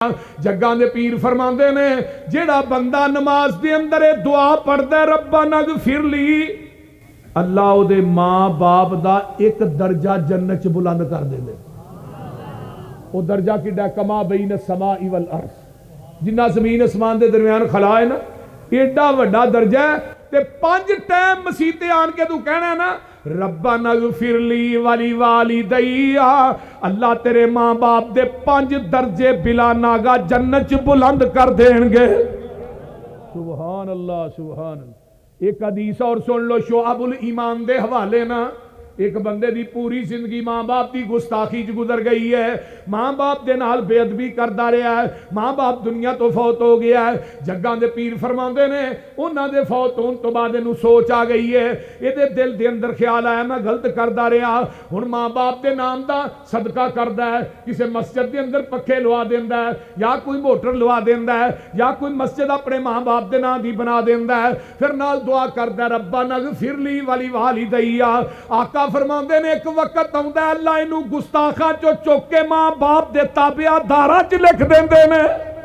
जग्गां दे पीर फरमांदे ने जेड़ा बंदा नमाज दे अंदर दुआ पढ़दा रब्बा नगफिर ली, अल्लाह ओदे मां बाप दा एक दर्जा जन्नत च बुलंद कर देंदे। वो दर्जा किड्डा कमा बैन समाई वल अर्ज़, जिन्ना जमीन आसमान दे दरमियान खला है ना, एडा वड्डा दर्जा है। ते 5 टाइम मसीते आन के तू कहना ना रब्बा नगफिरली वाली वाली दैया, अल्लाह तेरे मां बाप दे 5 दर्जे बिला नागा जन्नत च बुलंद कर देंगे। सुभान अल्लाह सुभान अल्लाह। एक हदीस और सुन लो शुआबुल ईमान दे हवाले ना। एक बंदे दी पूरी जिंदगी मां बाप की गुस्ताखी च गुजर गई है, मां बाप दे नाल बेअदबी करता रहा है, मां बाप दुनिया तो फौत हो गया है। जग्गां दे पीर फरमांदे ने उन्हां दे फौत होने तो बाद इहनूं सोच आ गई है, इहदे दिल दे अंदर ख्याल आया मैं गलत करता रहा, हुण मां बाप दे नाम दा सदका करदा है, किसी मस्जिद दे अंदर पक्खे लवा देंदा है या कोई मोटर लवा देंदा है या कोई मस्जिद अपने मां बाप दे नाम दी बना देंदा है, फिर नाल दुआ करदा रब्बा नगफिरली वाली वाली दैया। आका फरमांदे ने एक वक्त आउंदा अल्लाह इनू गुस्ताखा चो चुक के मां बाप दे ताबियादारां च लिख देंदे ने।